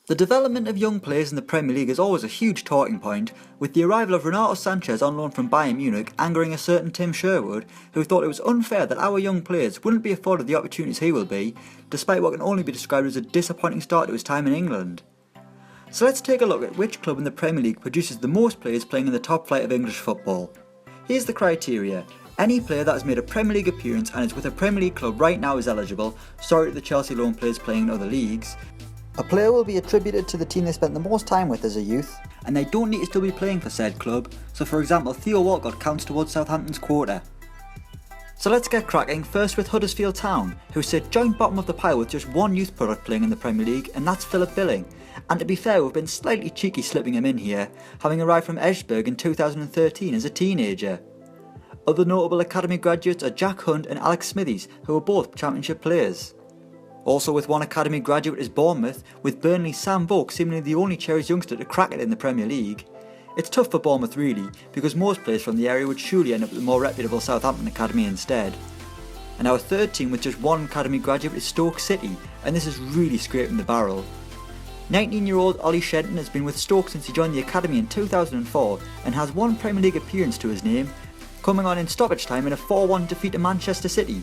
The development of young players in the Premier League is always a huge talking point, with the arrival of Renato Sanchez on loan from Bayern Munich angering a certain Tim Sherwood, who thought it was unfair that our young players wouldn't be afforded the opportunities he will be, despite what can only be described as a disappointing start to his time in England. So let's take a look at which club in the Premier League produces the most players playing in the top flight of English football. Here's the criteria. Any player that has made a Premier League appearance and is with a Premier League club right now is eligible, sorry to the Chelsea loan players playing in other leagues. A player will be attributed to the team they spent the most time with as a youth, and they don't need to still be playing for said club, so for example Theo Walcott counts towards Southampton's quota. So let's get cracking, first with Huddersfield Town, who sit joint bottom of the pile with just one youth product playing in the Premier League, and that's Philip Billing. And to be fair, we've been slightly cheeky slipping him in here, having arrived from Esbjerg in 2013 as a teenager. Other notable academy graduates are Jack Hunt and Alex Smithies, who are both championship players. Also with one academy graduate is Bournemouth, with Burnley's Sam Vokes seemingly the only Cherries youngster to crack it in the Premier League. It's tough for Bournemouth really, because most players from the area would surely end up with the more reputable Southampton academy instead. And our third team with just one academy graduate is Stoke City, and this is really scraping the barrel. 19-year-old Ollie Shenton has been with Stoke since he joined the academy in 2004 and has one Premier League appearance to his name, coming on in stoppage time in a 4-1 defeat to Manchester City.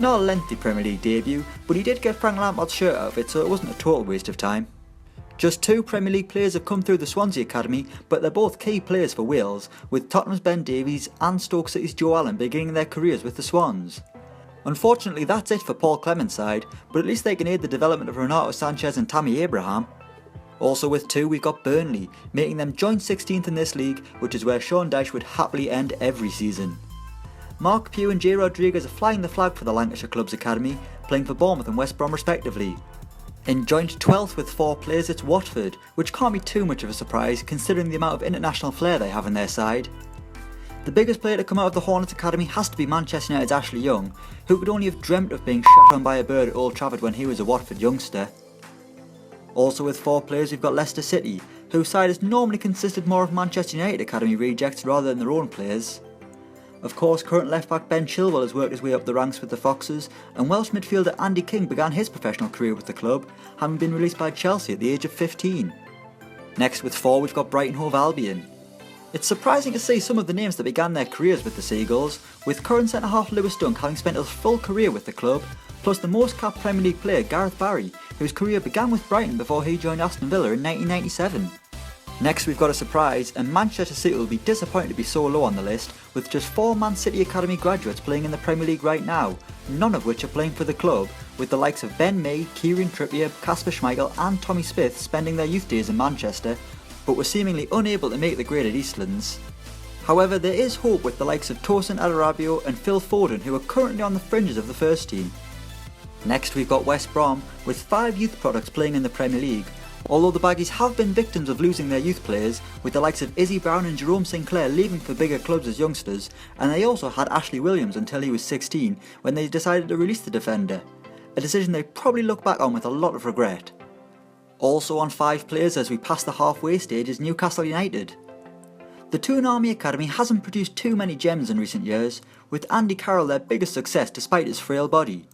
Not a lengthy Premier League debut, but he did get Frank Lampard's shirt out of it, so it wasn't a total waste of time. Just two Premier League players have come through the Swansea Academy, but they're both key players for Wales, with Tottenham's Ben Davies and Stoke City's Joe Allen beginning their careers with the Swans. Unfortunately, that's it for Paul Clement's side, but at least they can aid the development of Renato Sanchez and Tammy Abraham. Also with two, we've got Burnley, making them joint 16th in this league, which is where Sean Dyche would happily end every season. Mark Pugh and Jay Rodriguez are flying the flag for the Lancashire Club's academy, playing for Bournemouth and West Brom respectively. In joint 12th with 4 players it's Watford, which can't be too much of a surprise considering the amount of international flair they have on their side. The biggest player to come out of the Hornets Academy has to be Manchester United's Ashley Young, who could only have dreamt of being shot on by a bird at Old Trafford when he was a Watford youngster. Also with 4 players we've got Leicester City, whose side has normally consisted more of Manchester United Academy rejects rather than their own players. Of course, current left-back Ben Chilwell has worked his way up the ranks with the Foxes, and Welsh midfielder Andy King began his professional career with the club, having been released by Chelsea at the age of 15. Next with 4 we've got Brighton Hove Albion. It's surprising to see some of the names that began their careers with the Seagulls, with current centre-half Lewis Dunk having spent his full career with the club, plus the most capped Premier League player Gareth Barry, whose career began with Brighton before he joined Aston Villa in 1997. Next we've got a surprise, and Manchester City will be disappointed to be so low on the list, with just 4 Man City Academy graduates playing in the Premier League right now, none of which are playing for the club, with the likes of Ben May, Kieran Trippier, Kasper Schmeichel and Tommy Smith spending their youth days in Manchester, but were seemingly unable to make the grade at Eastlands. However, there is hope with the likes of Tosin Adarabioyo and Phil Foden, who are currently on the fringes of the first team. Next we've got West Brom, with 5 youth products playing in the Premier League, although the Baggies have been victims of losing their youth players, with the likes of Izzy Brown and Jerome Sinclair leaving for bigger clubs as youngsters, and they also had Ashley Williams until he was 16 when they decided to release the defender, a decision they probably look back on with a lot of regret. Also on 5 players as we pass the halfway stage is Newcastle United. The Toon Army Academy hasn't produced too many gems in recent years, with Andy Carroll their biggest success despite his frail body.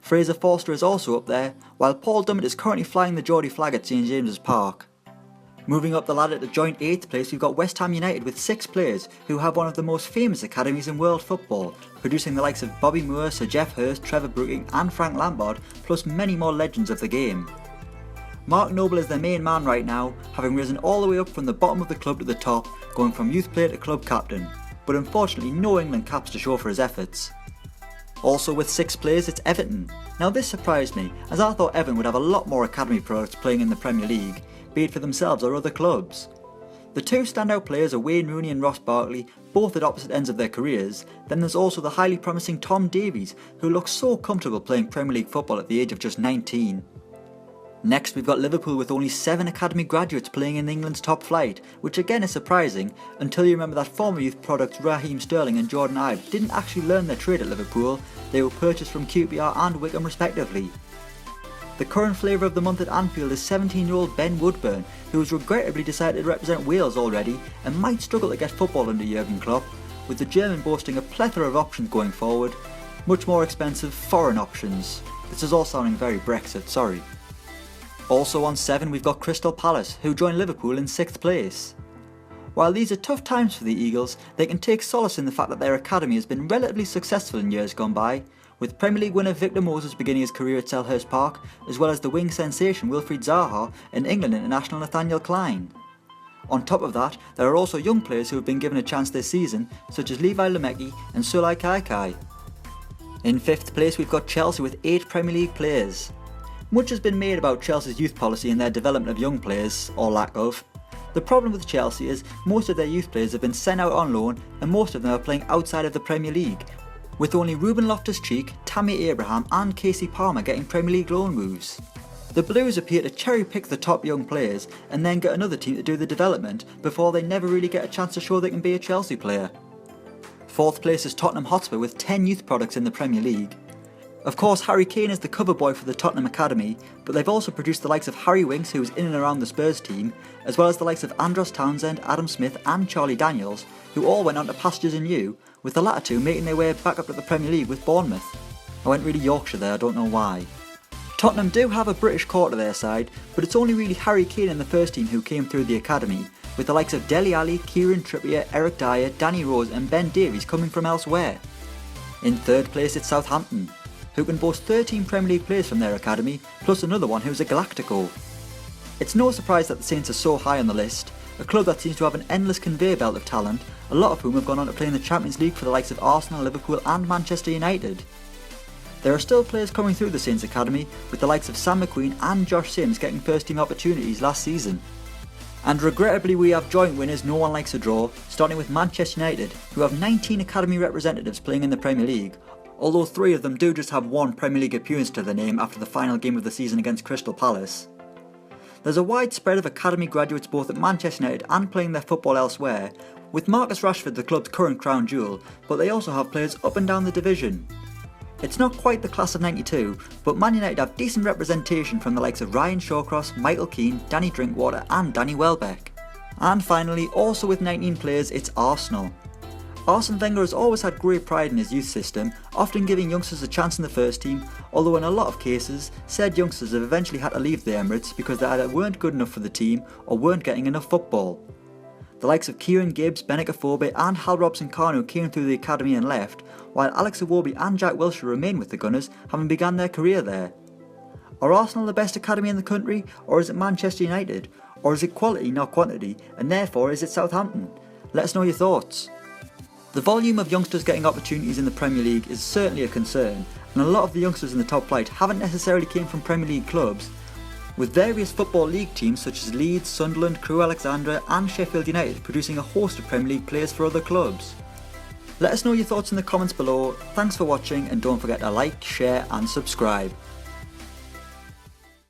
Fraser Forster is also up there, while Paul Dummett is currently flying the Geordie flag at St James's Park. Moving up the ladder to joint 8th place we've got West Ham United with 6 players who have one of the most famous academies in world football, producing the likes of Bobby Moore, Sir Geoff Hurst, Trevor Brooking and Frank Lampard, plus many more legends of the game. Mark Noble is their main man right now, having risen all the way up from the bottom of the club to the top, going from youth player to club captain, but unfortunately no England caps to show for his efforts. Also with 6 players it's Everton. Now this surprised me, as I thought Everton would have a lot more academy products playing in the Premier League, be it for themselves or other clubs. The 2 standout players are Wayne Rooney and Ross Barkley, both at opposite ends of their careers. Then there's also the highly promising Tom Davies, who looks so comfortable playing Premier League football at the age of just 19. Next we've got Liverpool with only 7 academy graduates playing in England's top flight, which again is surprising until you remember that former youth products Raheem Sterling and Jordan Ibe didn't actually learn their trade at Liverpool, they were purchased from QPR and Wickham respectively. The current flavour of the month at Anfield is 17-year-old Ben Woodburn, who has regrettably decided to represent Wales already and might struggle to get football under Jurgen Klopp, with the German boasting a plethora of options going forward, much more expensive foreign options. This is all sounding very Brexit, sorry. Also on 7 we've got Crystal Palace, who join Liverpool in 6th place. While these are tough times for the Eagles, they can take solace in the fact that their academy has been relatively successful in years gone by, with Premier League winner Victor Moses beginning his career at Selhurst Park, as well as the wing sensation Wilfried Zaha and England international Nathaniel Clyne. On top of that, there are also young players who have been given a chance this season, such as Levi Lemeki and Sulai Kaikai. In 5th place we've got Chelsea with 8 Premier League players. Much has been made about Chelsea's youth policy and their development of young players, or lack of. The problem with Chelsea is most of their youth players have been sent out on loan and most of them are playing outside of the Premier League, with only Ruben Loftus-Cheek, Tammy Abraham and Casey Palmer getting Premier League loan moves. The Blues appear to cherry pick the top young players and then get another team to do the development before they never really get a chance to show they can be a Chelsea player. 4th place is Tottenham Hotspur with 10 youth products in the Premier League. Of course, Harry Kane is the cover boy for the Tottenham Academy, but they've also produced the likes of Harry Winks, who is in and around the Spurs team, as well as the likes of Andros Townsend, Adam Smith and Charlie Daniels, who all went on to pastures anew, with the latter two making their way back up to the Premier League with Bournemouth. I went really Yorkshire there, I don't know why. Tottenham do have a British core to their side, but it's only really Harry Kane in the first team who came through the academy, with the likes of Dele Alli, Kieran Trippier, Eric Dyer, Danny Rose and Ben Davies coming from elsewhere. In 3rd place it's Southampton, who can boast 13 Premier League players from their academy, plus another one who's a Galactico. It's no surprise that the Saints are so high on the list, a club that seems to have an endless conveyor belt of talent, a lot of whom have gone on to play in the Champions League for the likes of Arsenal, Liverpool and Manchester United. There are still players coming through the Saints academy, with the likes of Sam McQueen and Josh Sims getting first team opportunities last season. And regrettably we have joint winners no one likes a draw, starting with Manchester United, who have 19 academy representatives playing in the Premier League, although 3 of them do just have 1 Premier League appearance to their name after the final game of the season against Crystal Palace. There's a wide spread of academy graduates both at Manchester United and playing their football elsewhere, with Marcus Rashford the club's current crown jewel, but they also have players up and down the division. It's not quite the class of 92, but Man United have decent representation from the likes of Ryan Shawcross, Michael Keane, Danny Drinkwater and Danny Welbeck. And finally, also with 19 players, it's Arsenal. Arsene Wenger has always had great pride in his youth system, often giving youngsters a chance in the first team, although in a lot of cases, said youngsters have eventually had to leave the Emirates because they either weren't good enough for the team or weren't getting enough football. The likes of Kieran Gibbs, Benik Afobe and Hal Robson-Kanu came through the academy and left, while Alex Iwobi and Jack Wilshere remain with the Gunners, having begun their career there. Are Arsenal the best academy in the country, or is it Manchester United? Or is it quality not quantity, and therefore is it Southampton? Let us know your thoughts. The volume of youngsters getting opportunities in the Premier League is certainly a concern, and a lot of the youngsters in the top flight haven't necessarily came from Premier League clubs, with various Football League teams such as Leeds, Sunderland, Crewe Alexandra and Sheffield United producing a host of Premier League players for other clubs. Let us know your thoughts in the comments below, thanks for watching and don't forget to like, share and subscribe.